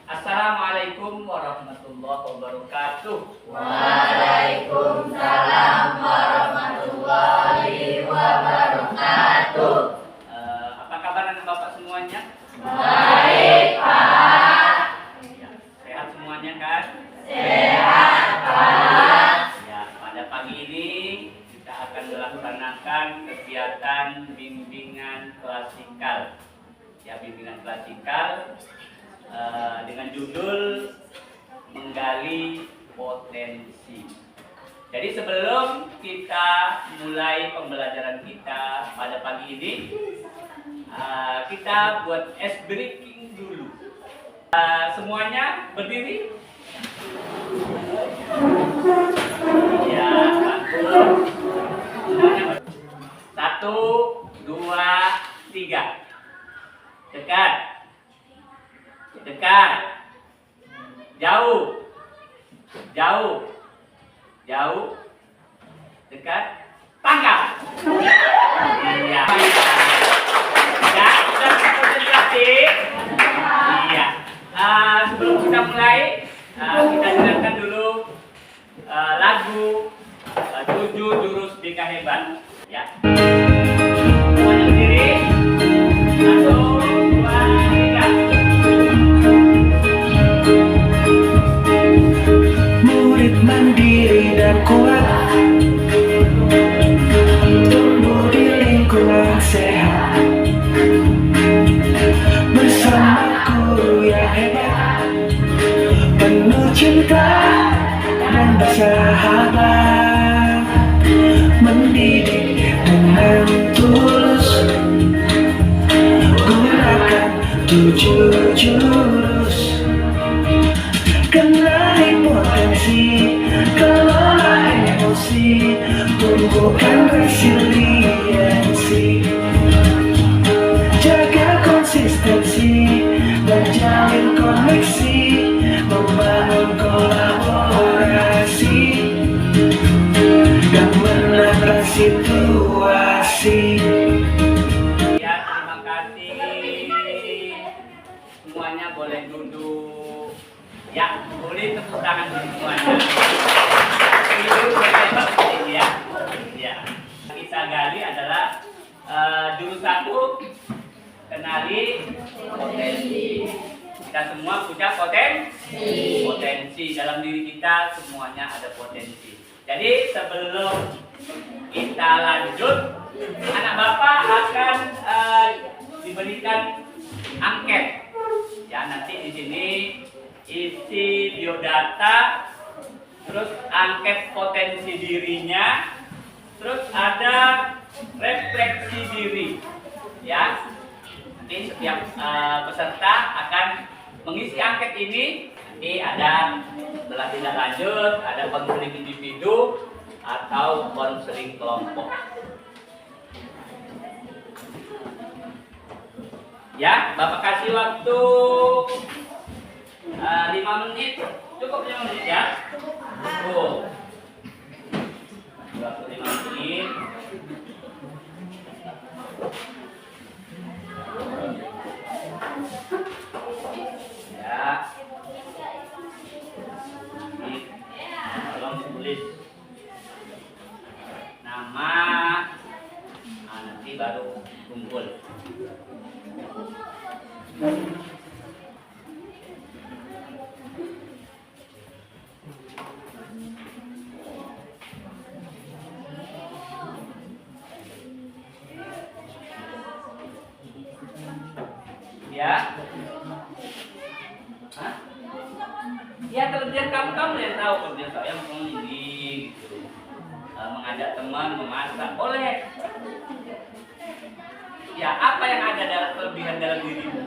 Assalamualaikum warahmatullahi wabarakatuh. Waalaikumsalam warahmatullahi wabarakatuh. Apa kabar anak bapak semuanya? Baik, Pak. Ya, sehat semuanya kan? Sehat, Pak. Ya, pada pagi ini kita akan melaksanakan kegiatan bimbingan klasikal. Ya, bimbingan klasikal dengan judul menggali potensi. Jadi sebelum kita mulai pembelajaran kita pada pagi ini, kita buat ice breaking dulu. Semuanya berdiri. Ya, semuanya 1, 2, 3. Dekat. Dekat. Jauh. Jauh. Jauh. Dekat. Tangkap. Iya. Ya, sudah konsentrasi. Iya. Sebelum kita mulai, kita dengarkan dulu lagu 7 Jurus Bika Hebat. Ya. Semuanya berdiri. 1, 2, 3. Murid mandiri dan kuat, tumbuh di lingkungan sehat, bersama guru yang hebat, penuh cinta dan bersahabat, mendidik dengan tulus, gunakan 7 jurus. Kenali potensi, kelola emosi, tumbuhkan resiliensi, jaga konsistensi dan jalin koneksi, membangun kolaborasi dan menambah situasi. Ya, terima kasih. Semuanya boleh duduk. Ya, boleh tepuk tangan dulu semuanya. Itu hebat ini ya. Ya. Kita gali adalah jurus 1, kenali potensi. Kita semua punya potensi dalam diri kita, semuanya ada potensi. Jadi sebelum kita lanjut, anak bapak akan diberikan angket. Ya, nanti di sini isi biodata, terus angket potensi dirinya, terus ada refleksi diri. Ya, nanti setiap peserta akan mengisi angket ini. Nanti ada setelah tindak lanjut, ada konseling individu atau konseling kelompok. Ya, Bapak kasih waktu 5 menit, cukup 5 menit ya. Cukup. Waktu 5 menit. Ya. Ini tolong ditulis nama. Nanti baru kumpul. Ya. Hah? Ya, kelebihan kamu yang tahu. Kelebihan saya ini gitu. Mengajak teman memasak boleh. Ya, apa yang ada dalam kelebihan dalam dirimu?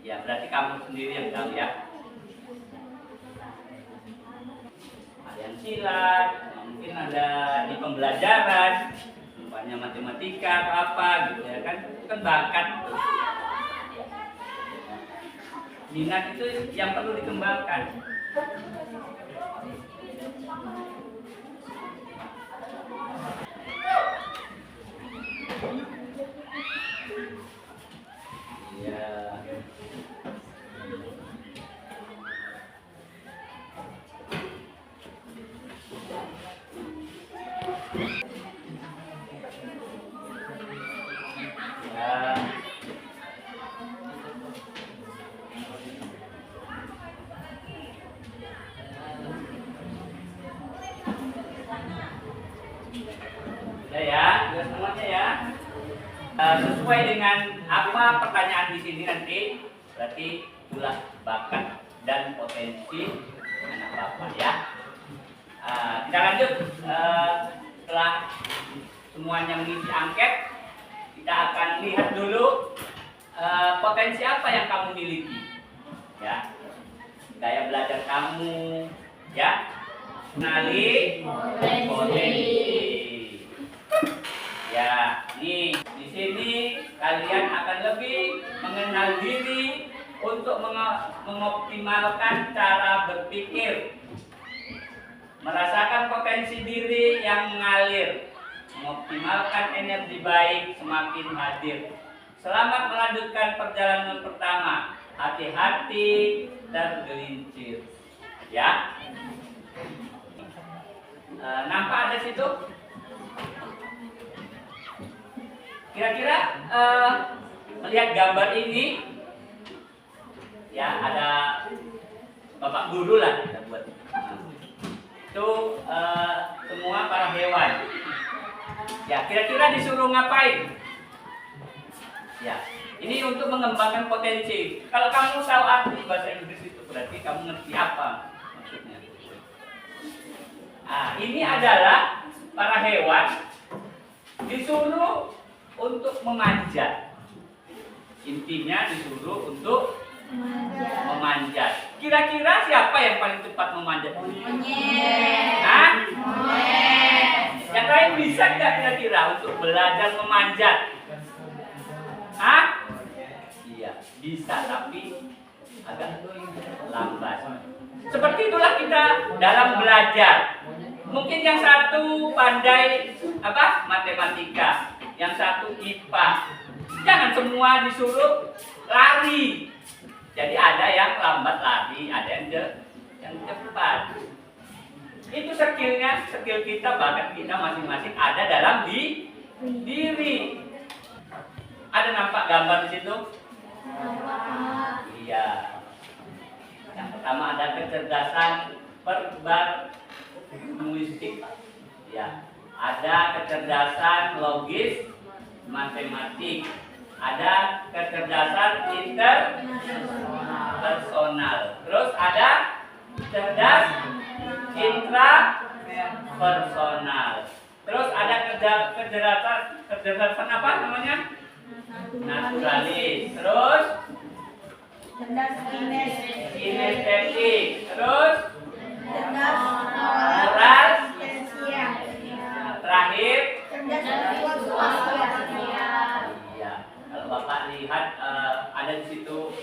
Ya, berarti kamu sendiri yang tahu ya. Ada yang silat, mungkin ada di pembelajaran, misalnya matematika atau apa gitu ya kan, itu kan bakat. Minat itu yang perlu dikembangkan. Ya. Ya. Ya, sudah semuanya ya. Sesuai dengan apa pertanyaan di sini nanti, berarti itulah bakat dan potensi anak bapak ya. Kita lanjut. Setelah semuanya mengisi angket, kita akan lihat dulu potensi apa yang kamu miliki, ya. Gaya belajar kamu, ya. Kenali potensi. Ya, nih di sini kalian akan lebih mengenal diri untuk mengoptimalkan cara berpikir, merasakan potensi diri yang mengalir, mengoptimalkan energi baik semakin hadir. Selamat melanjutkan perjalanan pertama. Hati-hati tergelincir. Ya. Nampak ada situ? Kira-kira melihat gambar ini, ya ada bapak guru lah kita buat. Itu semua para hewan. Ya, kira-kira disuruh ngapain? Ya, ini untuk mengembangkan potensi. Kalau kamu tahu arti bahasa Inggris itu berarti kamu ngerti apa maksudnya. Ini adalah para hewan disuruh untuk memanjat. Intinya disuruh untuk memanjat. Kira-kira siapa yang paling cepat memanjat? Hah? Yang lain bisa nggak kira-kira untuk belajar memanjat? Hah? Iya, bisa tapi agak lambat. Seperti itulah kita dalam belajar. Mungkin yang satu pandai matematika, yang satu IPA. Jangan semua disuruh lari. Jadi ada yang lambat lari, ada yang cepat. Itu skillnya, skill kita, bakat kita masing-masing ada dalam diri. Ada nampak gambar di situ? Iya. Yang pertama ada kecerdasan linguistik. Ya. Ada kecerdasan logis, matematik. Ada kecerdasan interpersonal. Terus ada cerdas intrapersonal. Terus ada kecerdasan apa namanya? Naturalis. Terus kinestetik. Terus moral. Terakhir iya. Kalau Bapak lihat ada di situ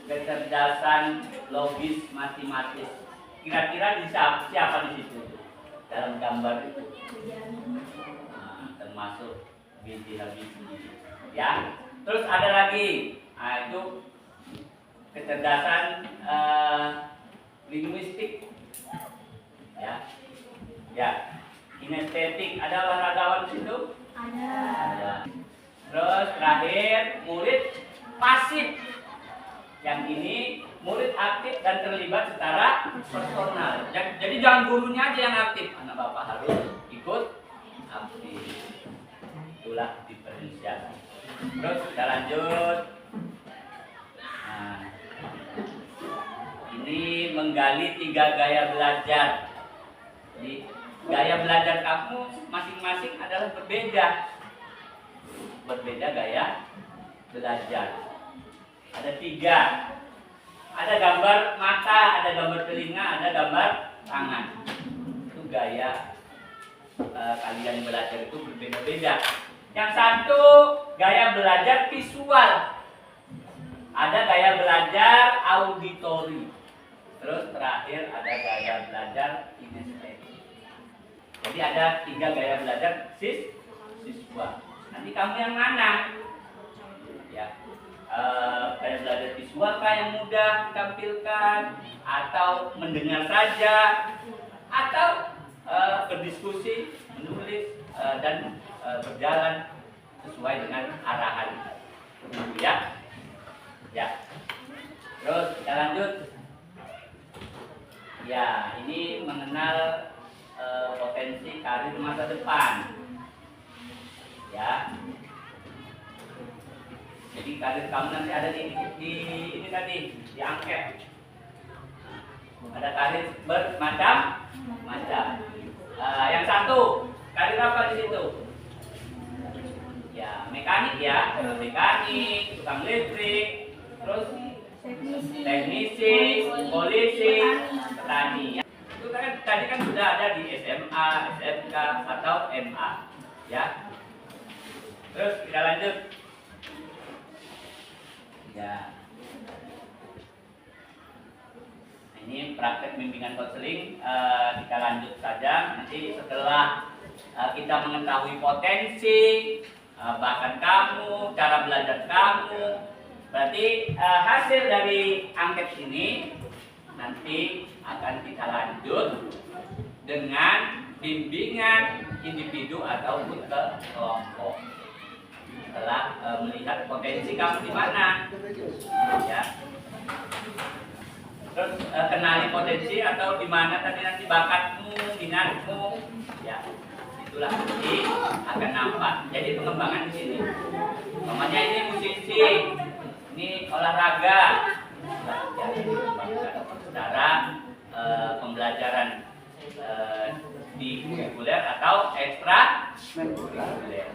kecerdasan logis matematis. Kira-kira siapa di situ dalam gambar itu? Termasuk biji ya. Terus ada lagi, itu kecerdasan linguistik, ya. Kinestetik, ada olahragawan di situ? Ada. Terus terakhir murid pasif. Yang ini murid aktif dan terlibat secara personal. Jadi jangan gurunya aja yang aktif, anak bapak harus ikut aktif. Itulah diferensiasi. Terus kita lanjut. Nah, ini menggali 3 gaya belajar. Jadi gaya belajar kamu masing-masing adalah berbeda gaya belajar. Ada 3. Ada gambar mata, ada gambar telinga, ada gambar tangan. Itu gaya kalian belajar itu berbeda-beda. Yang satu gaya belajar visual, ada gaya belajar auditori, terus terakhir ada gaya belajar kinestetik. Jadi ada 3 gaya belajar siswa. Nanti kamu yang mana? Ya, mudah ditampilkan, atau mendengar saja, atau berdiskusi, menulis, dan berjalan sesuai dengan arahan guru ya. Ya. Terus kita lanjut. Ya, ini mengenal potensi karir masa depan. Ya. Jadi karir kamu nanti ada di ini tadi, di angket. Ada karir bermacam-macam. Yang satu, karir apa di situ? Ya, mekanik ya, mekanik, tukang listrik, terus teknisi, polisi, petani. Ya. Itu kan tadi kan sudah ada di SMA, SMK atau MA, ya. Terus kita lanjut. Ya. Ini praktek bimbingan konseling, kita lanjut saja. Nanti setelah kita mengetahui potensi, bahkan kamu, cara belajar kamu, berarti hasil dari angket ini nanti akan kita lanjut dengan bimbingan individu ataupun ke kelompok. Setelah melihat potensi kamu di mana, ya. Terus kenali potensi atau di mana tadi nanti bakatmu, minatmu, ya. Itulah nanti akan nampak. Jadi pengembangan di sini. Namanya ini musisi, ini olahraga, jadi secara pembelajaran di kurikuler atau ekstra kurikuler.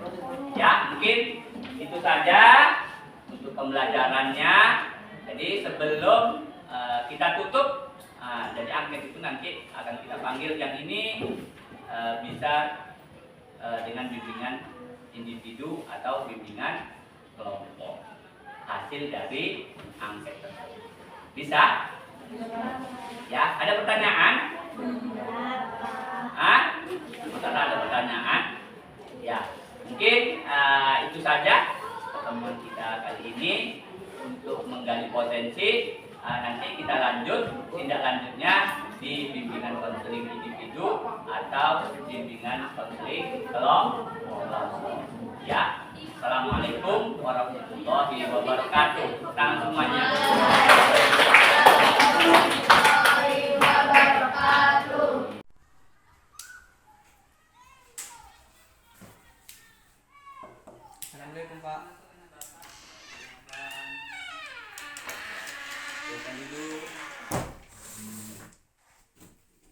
Ya, mungkin itu saja untuk pembelajarannya. Jadi sebelum kita tutup, jadi angket itu nanti akan kita panggil yang ini bisa dengan bimbingan individu atau bimbingan kelompok hasil dari angket tersebut. Bisa? Ya, ada pertanyaan? Kalau ada pertanyaan, ya mungkin itu saja pertemuan kita kali ini untuk menggali potensi. Nanti kita lanjut tindak lanjutnya di bimbingan konseling individu atau bimbingan konseling kelompok. Ya, assalamualaikum warahmatullahi wabarakatuh. Tangan semuanya. Assalamualaikum Pak. Silakan duduk.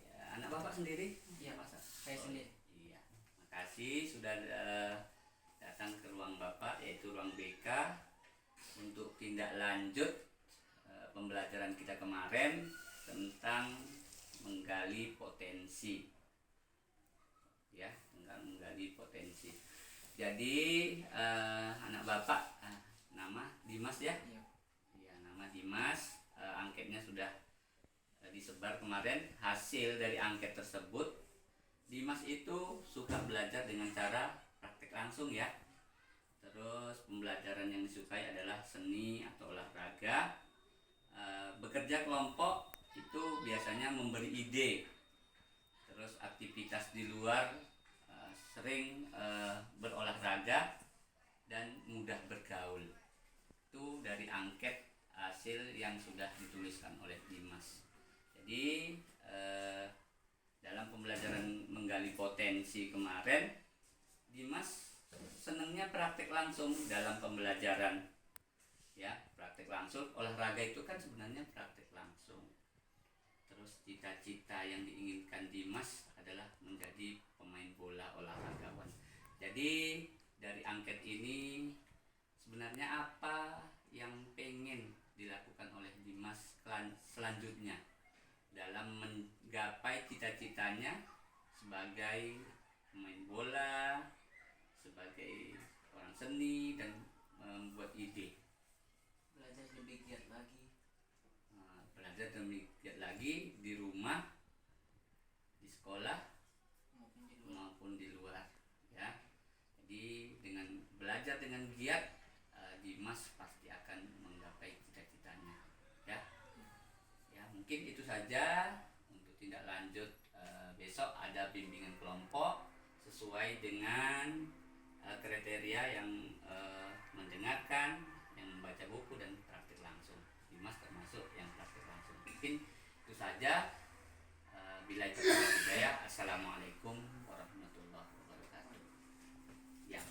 Ya, anak bapak sendiri? Iya Pak, saya sendiri. Iya. Makasih sudah datang ke ruang bapak, yaitu ruang BK, untuk tindak lanjut pembelajaran kita kemarin tentang menggali potensi. Ya, menggali potensi. Jadi anak bapak nama Dimas ya? Iya. Ya, nama Dimas. Angketnya sudah disebar kemarin. Hasil dari angket tersebut, Dimas itu suka belajar dengan cara praktek langsung ya. Terus pembelajaran yang disukai adalah seni atau olahraga. Bekerja kelompok itu biasanya memberi ide. Terus aktivitas di luar sering berolahraga dan mudah bergaul. Itu dari angket hasil yang sudah dituliskan oleh Dimas. Jadi dalam pembelajaran menggali potensi kemarin, Dimas senangnya praktek langsung dalam pembelajaran. Ya, praktek langsung. Olahraga itu kan sebenarnya praktek langsung. Terus cita-cita yang diinginkan Dimas adalah menjadi pemain bola olahragawan. Jadi dari angket ini sebenarnya apa yang pengen dilakukan oleh Dimas selanjutnya dalam menggapai cita-citanya sebagai pemain bola, sebagai orang seni, dan membuat ide. Belajar lebih giat lagi. Belajar lebih giat lagi di rumah, di sekolah maupun di luar. Ya. Jadi dengan belajar dengan giat, Dimas pasti akan menggapai cita-citanya. Ya. mungkin itu saja untuk tindak lanjut. Besok ada bimbingan kelompok sesuai dengan kriteria yang mendengarkan, yang membaca buku dan praktik langsung. Dimas termasuk yang praktik langsung. Mungkin itu saja. Bila itu hidayah. Assalamualaikum warahmatullahi wabarakatuh. Ya.